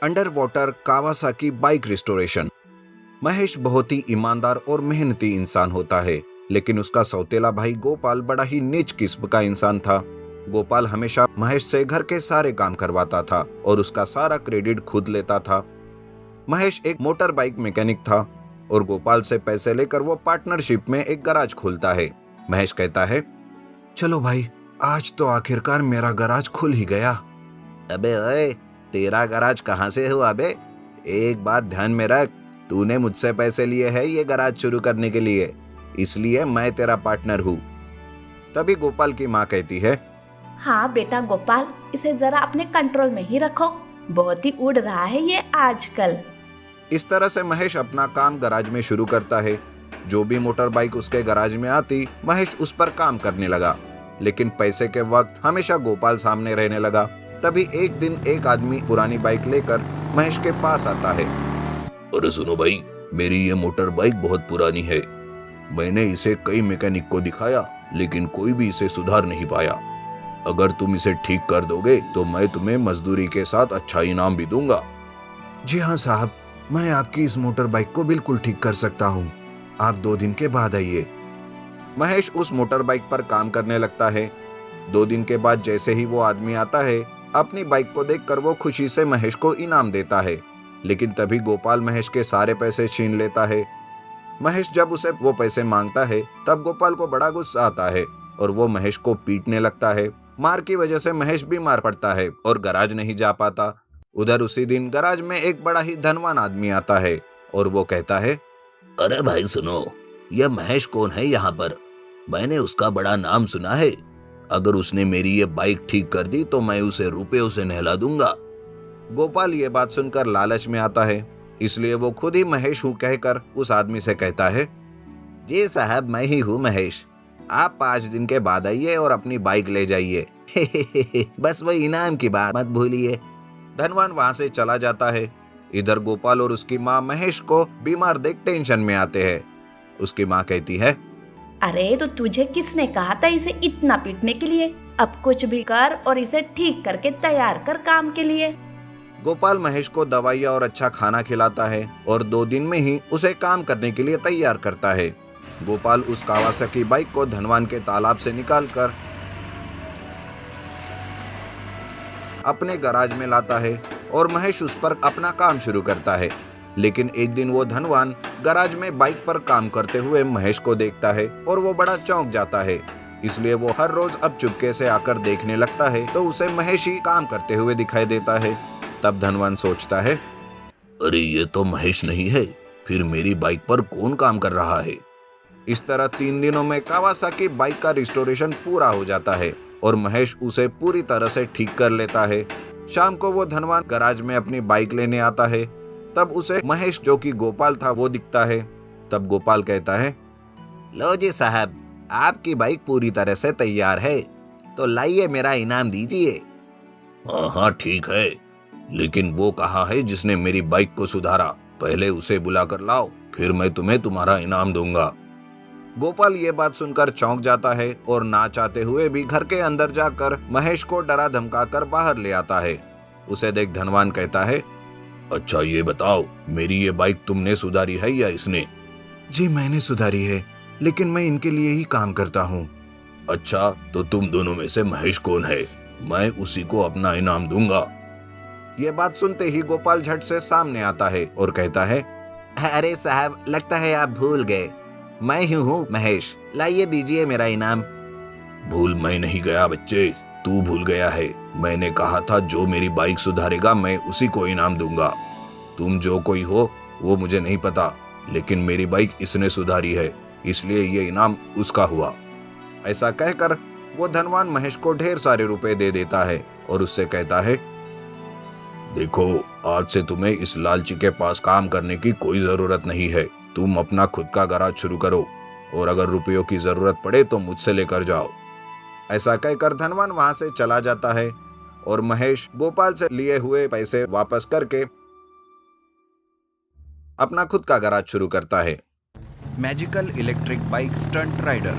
Under water Kawasaki bike restoration. Mahesh बहुत ही ईमानदार और मेहनती इंसान होता है, लेकिन उसका सौतेला भाई गोपाल बड़ा ही नीच किस्म का इंसान था। गोपाल हमेशा महेश से घर के सारे काम करवाता था और उसका सारा क्रेडिट खुद लेता था। महेश एक मोटर बाइक मैकेनिक था और गोपाल से पैसे लेकर वो पार्टनरशिप में एक गराज खोलता है। महेश कहता है, चलो भाई, आज तो आखिरकार मेरा गराज खुल ही गया। अबे ओए, तेरा गराज कहाँ से हुआ बे? एक बात ध्यान में रख, तूने मुझसे पैसे लिए हैं ये गराज शुरू करने के लिए, इसलिए मैं तेरा पार्टनर हूँ। तभी गोपाल की माँ कहती है, हाँ बेटा गोपाल, इसे जरा अपने कंट्रोल में ही रखो, बहुत ही उड़ रहा है ये आजकल। इस तरह से महेश अपना काम गराज में शुरू करता है। जो भी मोटर बाइक उसके गराज में आती, महेश उस पर काम करने लगा, लेकिन पैसे के वक्त हमेशा गोपाल सामने रहने लगा। तभी एक दिन एक आदमी पुरानी बाइक लेकर महेश के पास आता है। अरे सुनो भाई, मेरी ये मोटर बाइक बहुत पुरानी है। मैंने इसे कई मैकेनिक को दिखाया, लेकिन कोई भी इसे सुधार नहीं पाया। अगर तुम इसे ठीक कर दोगे तो मैं तुम्हें मजदूरी के साथ अच्छा इनाम भी दूंगा। जी हाँ साहब, मैं आपकी इस मोटर बाइक को बिल्कुल ठीक कर सकता हूँ। आप 2 दिन के बाद आइए। महेश उस मोटर बाइक पर काम करने लगता है। 2 दिन के बाद जैसे ही वो आदमी आता है, अपनी बाइक को देखकर वो खुशी से महेश को इनाम देता है, लेकिन तभी गोपाल महेश के सारे पैसे छीन लेता है। महेश जब उसे वो पैसे मांगता है, तब गोपाल को बड़ा गुस्सा आता है और वो महेश को पीटने लगता है। मार की वजह से महेश बीमार पड़ता है और गराज नहीं जा पाता। उधर उसी दिन गराज में एक बड़ा ही धनवान आदमी आता है और वो कहता है, अरे भाई सुनो, यह महेश कौन है यहाँ पर? मैंने उसका बड़ा नाम सुना है। अगर उसने मेरी ये बाइक ठीक कर दी तो मैं उसे रुपयों से नहला दूंगा। गोपाल ये बात सुनकर लालच में आता है, इसलिए वो खुद ही महेश हूँ कहकर उस आदमी से कहता है, जी साहब, मैं ही हूँ महेश। आप 5 दिन के बाद आइए और अपनी बाइक ले जाइए। बस वही इनाम की बात मत भूलिए। धनवान वहां से चला जाता है। इधर गोपाल और उसकी माँ महेश को बीमार देख टेंशन में आते हैं। उसकी माँ कहती है, अरे तो तुझे किसने कहा था इसे इतना पीटने के लिए? अब कुछ भी कर और इसे ठीक करके तैयार कर काम के लिए। गोपाल महेश को दवाइयाँ और अच्छा खाना खिलाता है और 2 दिन में ही उसे काम करने के लिए तैयार करता है। गोपाल उस कावासाकी बाइक को धनवान के तालाब से निकालकर अपने गराज में लाता है और महेश उस पर अपना काम शुरू करता है। लेकिन एक दिन वो धनवान गराज में बाइक पर काम करते हुए महेश को देखता है और वो बड़ा चौंक जाता है। इसलिए वो हर रोज अब चुपके से आकर देखने लगता है तो उसे महेश ही काम करते हुए दिखाई देता है। तब धनवान सोचता है, अरे ये तो महेश नहीं है, फिर मेरी बाइक पर कौन काम कर रहा है? इस तरह 3 दिनों में कावासाकी बाइक का रिस्टोरेशन पूरा हो जाता है और महेश उसे पूरी तरह से ठीक कर लेता है। शाम को वो धनवान गराज में अपनी बाइक लेने आता है। तब उसे महेश, जो कि गोपाल था, वो दिखता है। तब गोपाल कहता है, लो जी साहब, आपकी बाइक पूरी तरह से तैयार है, तो लाइए मेरा इनाम दीजिए। हाँ हाँ ठीक है, लेकिन वो कहाँ है जिसने मेरी बाइक को सुधारा? पहले उसे बुला कर लाओ, फिर मैं तुम्हें तुम्हारा इनाम दूंगा। गोपाल ये बात सुनकर चौंक जाता है और ना चाहते हुए भी घर के अंदर जाकर महेश को डरा धमकाकर बाहर ले आता है। उसे देख धनवान कहता है, अच्छा ये बताओ, मेरी ये बाइक तुमने सुधारी है या इसने? जी मैंने सुधारी है, लेकिन मैं इनके लिए ही काम करता हूँ। अच्छा, तो तुम दोनों में से महेश कौन है? मैं उसी को अपना इनाम दूंगा। ये बात सुनते ही गोपाल झट से सामने आता है और कहता है, अरे साहब, लगता है आप भूल गए, मैं ही हूँ महेश, लाइए दीजिए मेरा इनाम। भूल मैं नहीं गया बच्चे, तू भूल गया है। मैंने कहा था जो मेरी बाइक सुधारेगा मैं उसी को इनाम दूंगा। तुम जो कोई हो वो मुझे नहीं पता, लेकिन मेरी बाइक इसने सुधारी है, इसलिए ये इनाम उसका हुआ। ऐसा कहकर वो धनवान महेश को ढेर सारे रुपए दे देता है और उससे कहता है, देखो, आज से तुम्हें इस लालची के पास काम करने की कोई जरूरत नहीं है। तुम अपना खुद का गराज शुरू करो और अगर रुपयों की जरूरत पड़े तो मुझसे लेकर जाओ। ऐसा कहकर धनवान वहां से चला जाता है और महेश गोपाल से लिए हुए पैसे वापस करके अपना खुद का गराज शुरू करता है। Magical electric bike stunt rider.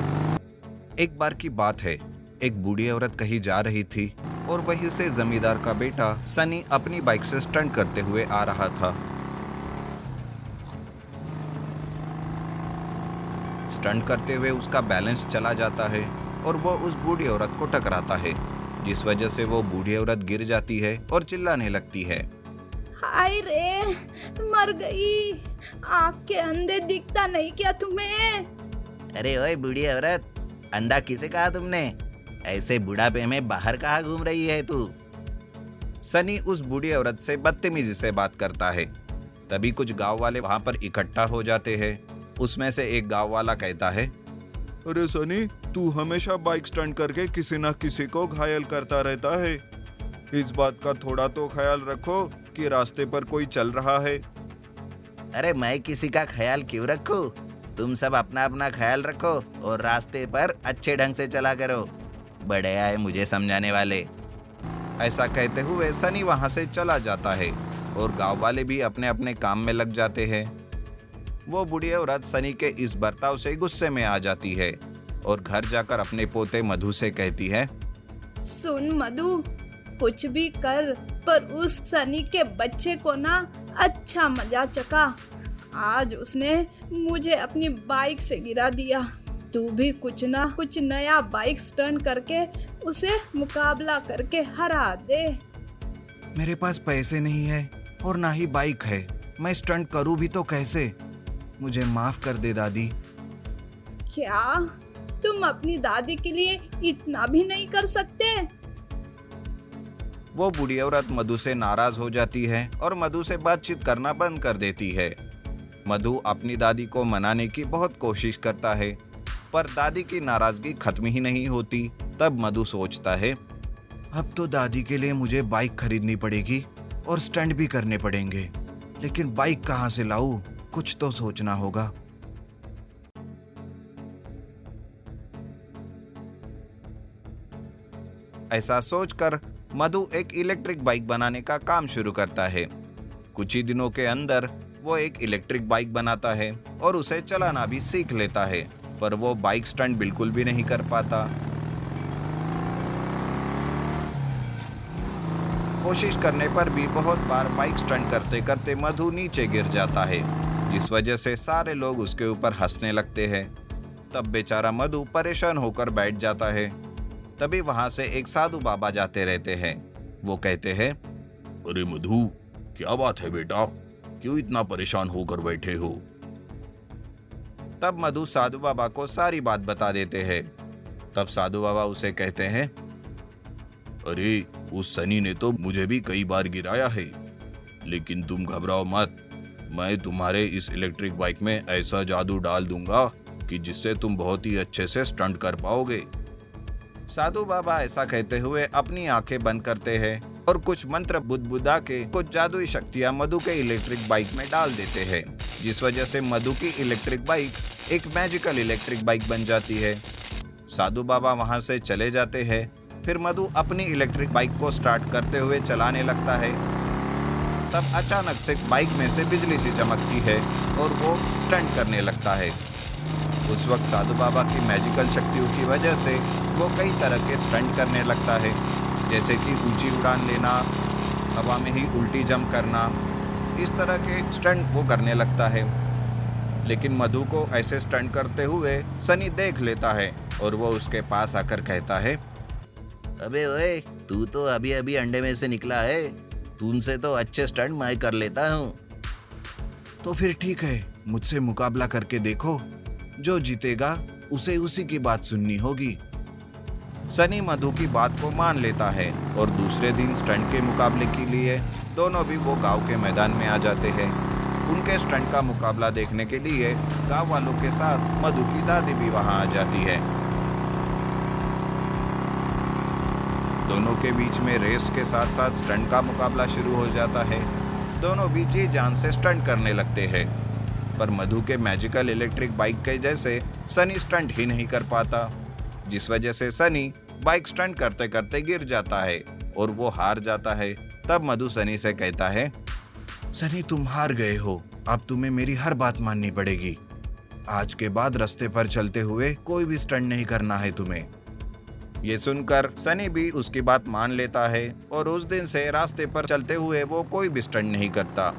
एक बार की बात है, एक बूढ़ी औरत कहीं जा रही थी और वहीं से जमींदार का बेटा सनी अपनी बाइक से स्टंट करते हुए आ रहा था। स्टंट करते हुए उसका बैलेंस चला जाता है और वो उस बूढ़ी औरत को टकराता है, जिस वजह से वो बूढ़ी औरत गिर जाती है और चिल्लाने लगती है। हाय रे, मर गई। आँख के अंधे दिखता नहीं क्या तुम्हें? अरे ओए बूढ़ी औरत, अंधा किसे कहा तुमने? ऐसे बुढ़ापे में बाहर कहाँ घूम रही है तू? सनी उस बूढ़ी औरत से बदतमीजी से बात करता है। तभी कुछ गांव वाले वहां पर इकट्ठा हो जाते हैं। उसमें से एक गांव वाला कहता है, अरे सनी, तू हमेशा बाइक स्टंट करके किसी न किसी को घायल करता रहता है। इस बात का थोड़ा तो ख्याल रखो कि रास्ते पर कोई चल रहा है। अरे मैं किसी का ख्याल क्यों रखूं? तुम सब अपना अपना ख्याल रखो और रास्ते पर अच्छे ढंग से चला करो। बड़े आए मुझे समझाने वाले। ऐसा कहते हुए सनी वहां से चला जाता है और गांव वाले भी अपने अपने काम में लग जाते हैं। वो बूढ़ी औरत सनी के इस बर्ताव से गुस्से में आ जाती है और घर जाकर अपने पोते मधु से कहती है, सुन मधु, कुछ भी कर पर उस सनी के बच्चे को ना अच्छा मजा चखा। आज उसने मुझे अपनी बाइक से गिरा दिया। तू भी कुछ ना कुछ नया बाइक स्टंट करके उसे मुकाबला करके हरा दे। मेरे पास पैसे नहीं है और ना ही बाइक है, मैं स्टंट करूं भी तो कैसे? मुझे माफ कर दे दादी। क्या तुम अपनी दादी के लिए इतना भी नहीं कर सकते? वो बूढ़ी औरत मधु से नाराज हो जाती है और मधु से बातचीत करना बंद कर देती है। मधु अपनी दादी को मनाने की बहुत कोशिश करता है, पर दादी की नाराजगी खत्म ही नहीं होती। तब मधु सोचता है, अब तो दादी के लिए मुझे बाइक खरीदनी पड़ेगी और स्टंट भी करने पड़ेंगे, लेकिन बाइक कहाँ से लाऊं? कुछ तो सोचना होगा। ऐसा सोचकर मधु एक इलेक्ट्रिक बाइक बनाने का काम शुरू करता है। कुछ ही दिनों के अंदर वो एक इलेक्ट्रिक बाइक बनाता है और उसे चलाना भी सीख लेता है, पर वो बाइक स्टंट बिल्कुल भी नहीं कर पाता। कोशिश करने पर भी बहुत बार बाइक स्टंट करते करते मधु नीचे गिर जाता है, जिस वजह से सारे लोग उसके ऊपर हंसने लगते हैं। तब बेचारा मधु परेशान होकर बैठ जाता है। तभी वहां से एक साधु बाबा जाते रहते हैं। वो कहते हैं, अरे मधु, क्या बात है बेटा, क्यों इतना परेशान होकर बैठे हो? तब मधु साधु बाबा को सारी बात बता देते हैं। तब साधु बाबा उसे कहते हैं, अरे उस सनी ने तो मुझे भी कई बार गिराया है, लेकिन तुम घबराओ मत, मैं तुम्हारे इस इलेक्ट्रिक बाइक में ऐसा जादू डाल दूंगा कि जिससे तुम बहुत ही अच्छे से स्टंट कर पाओगे। साधु बाबा ऐसा कहते हुए अपनी आंखें बंद करते हैं और कुछ मंत्र बुदबुदा के कुछ जादुई शक्तियां मधु के इलेक्ट्रिक बाइक में डाल देते हैं, जिस वजह से मधु की इलेक्ट्रिक बाइक एक मैजिकल इलेक्ट्रिक बाइक बन जाती है। साधु बाबा वहां से चले जाते हैं। फिर मधु अपनी इलेक्ट्रिक बाइक को स्टार्ट करते हुए चलाने लगता है। तब अचानक से बाइक में से बिजली सी चमकती है और वो स्टंट करने लगता है। उस वक्त साधु बाबा की मैजिकल शक्तियों की वजह से वो कई तरह के स्टंट करने लगता है, जैसे कि ऊंची उड़ान लेना, हवा में ही उल्टी जंप करना। इस तरह के स्टंट वो करने लगता है। लेकिन मधु को ऐसे स्टंट करते हुए सनी देख लेता है और वो उसके पास आकर कहता है, अबे ओए, तू तो अभी अभी अंडे में से निकला है, तुमसे तो अच्छे स्टंट मैं कर लेता हूँ। तो फिर ठीक है, मुझसे मुकाबला करके देखो, जो जीतेगा उसे उसी की बात सुननी होगी। सनी मधु की बात को मान लेता है और दूसरे दिन स्टंट के मुकाबले के लिए दोनों भी वो गांव के मैदान में आ जाते हैं। उनके स्टंट का मुकाबला देखने के लिए गांव वालों के साथ मधु की दादी भी वहां आ जाती है। दोनों के बीच में रेस के साथ साथ स्टंट का मुकाबला शुरू हो जाता है। दोनों भी जी जान से स्टंट करने लगते हैं, पर मधु के मैजिकल इलेक्ट्रिक बाइक के जैसे सनी स्टंट ही नहीं कर पाता, जिस वजह से सनी बाइक स्टंट करते करते गिर जाता है और वो हार जाता है। तब मधु सनी से कहता है, सनी तुम हार गए हो, अब तुम्हें मेरी हर बात माननी पड़ेगी। आज के बाद रास्ते पर चलते हुए कोई भी स्टंट नहीं करना है तुम्हें। ये सुनकर सनी भी उसकी बात मान लेता है और उस दिन से रास्ते पर चलते हुए वो कोई भी स्टंट नहीं करता।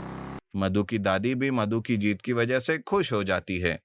मधु की दादी भी मधु की जीत की वजह से खुश हो जाती है।